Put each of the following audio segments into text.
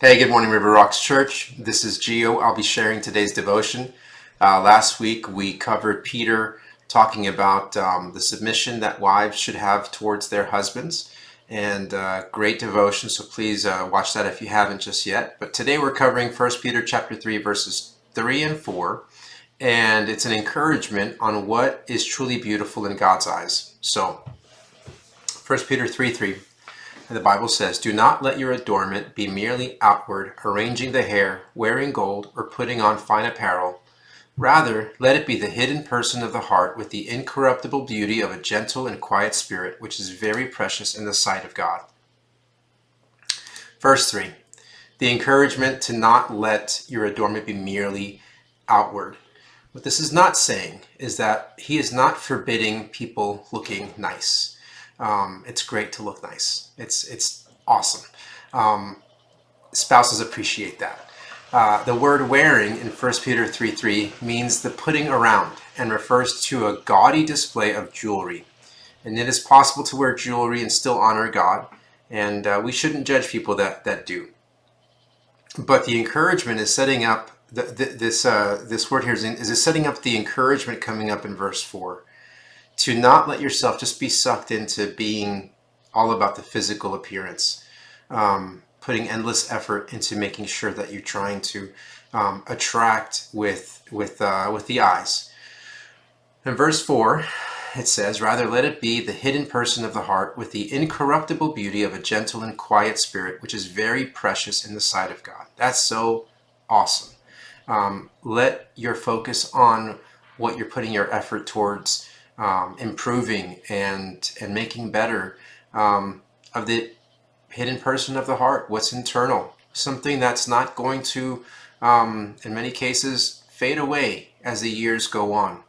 Hey, good morning, River Rocks Church. This is Gio. I'll be sharing today's devotion. Last week we covered Peter talking about the submission that wives should have towards their husbands, and great devotion. So please watch that if you haven't just yet. But today we're covering 1 Peter chapter 3, verses 3 and 4, and it's an encouragement on what is truly beautiful in God's eyes. So 1 Peter 3:3. And the Bible says, "Do not let your adornment be merely outward, arranging the hair, wearing gold, or putting on fine apparel. Rather, let it be the hidden person of the heart with the incorruptible beauty of a gentle and quiet spirit, which is very precious in the sight of God." Verse 3, the encouragement to not let your adornment be merely outward. What this is not saying is that he is not forbidding people looking nice. It's great to look nice. It's awesome. Spouses appreciate that. The word wearing in 1 Peter 3:3 means the putting around and refers to a gaudy display of jewelry. And it is possible to wear jewelry and still honor God, and we shouldn't judge people that do. But the encouragement is setting up, this word here is setting up the encouragement coming up in verse 4. To not let yourself just be sucked into being all about the physical appearance, putting endless effort into making sure that you're trying to attract with the eyes. In verse 4, it says, "Rather let it be the hidden person of the heart with the incorruptible beauty of a gentle and quiet spirit, which is very precious in the sight of God." That's so awesome. Let your focus on what you're putting your effort towards improving and making better of the hidden person of the heart, what's internal, something that's not going to, in many cases, fade away as the years go on.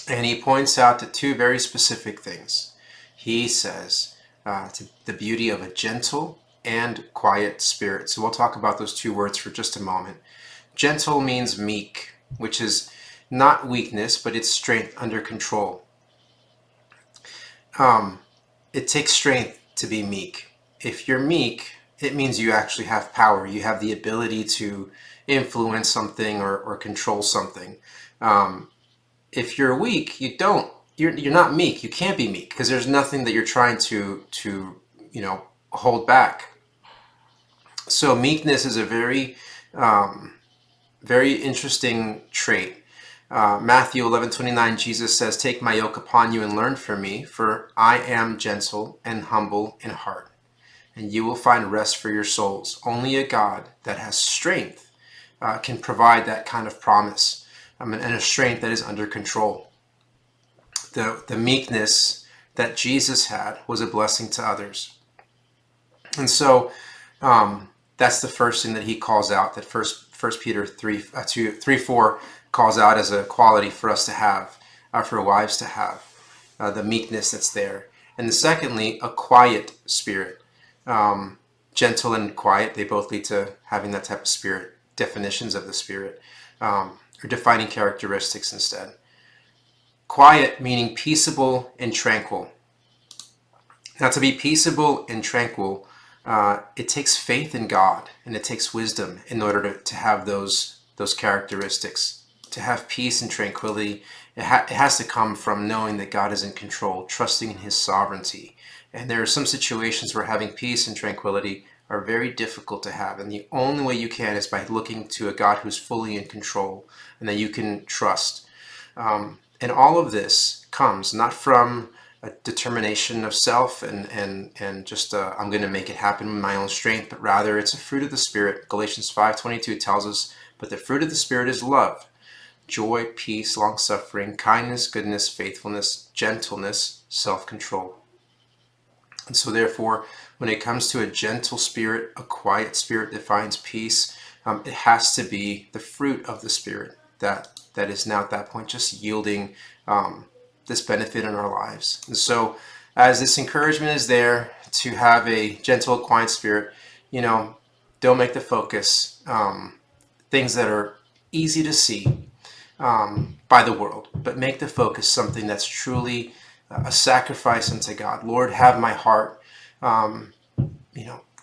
And he points out to two very specific things. He says to the beauty of a gentle and quiet spirit. So we'll talk about those two words for just a moment. Gentle means meek, which is not weakness, but it's strength under control. It takes strength to be meek. If you're meek, it means you actually have power. You have the ability to influence something or control something. If you're weak, you don't. You're not meek. You can't be meek because there's nothing that you're trying to hold back. So meekness is a very very interesting trait. Matthew 11:29, Jesus says, "Take my yoke upon you and learn from me, for I am gentle and humble in heart, and you will find rest for your souls." Only a God that has strength can provide that kind of promise, and a strength that is under control. The meekness that Jesus had was a blessing to others. And so that's the first thing that he calls out, that First Peter 3:4 calls out as a quality for us to have, for wives to have, the meekness that's there. And secondly, a quiet spirit. Gentle and quiet, they both lead to having that type of spirit. Definitions of the spirit, or defining characteristics instead. Quiet meaning peaceable and tranquil. Now, to be peaceable and tranquil, it takes faith in God, and it takes wisdom in order to have those characteristics. To have peace and tranquility, it has to come from knowing that God is in control, trusting in his sovereignty. And there are some situations where having peace and tranquility are very difficult to have. And the only way you can is by looking to a God who's fully in control and that you can trust. And all of this comes not from a determination of self and just I'm going to make it happen with my own strength, but rather it's a fruit of the Spirit. Galatians 5:22 tells us, "But the fruit of the Spirit is love, joy, peace, long-suffering, kindness, goodness, faithfulness, gentleness, self-control." And so therefore, when it comes to a gentle spirit, a quiet spirit that finds peace, it has to be the fruit of the Spirit that is now at that point just yielding this benefit in our lives. And so as this encouragement is there to have a gentle, quiet spirit, don't make the focus things that are easy to see by the world, but make the focus something that's truly a sacrifice unto God. Lord, have my heart,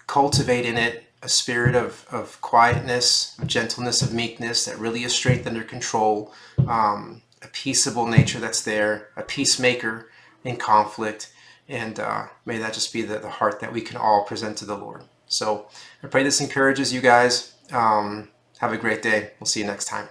cultivate in it a spirit of quietness, of gentleness, of meekness that really is strength under control, a peaceable nature that's there, a peacemaker in conflict, and may that just be the heart that we can all present to the Lord. So I pray this encourages you guys. Have a great day. We'll see you next time.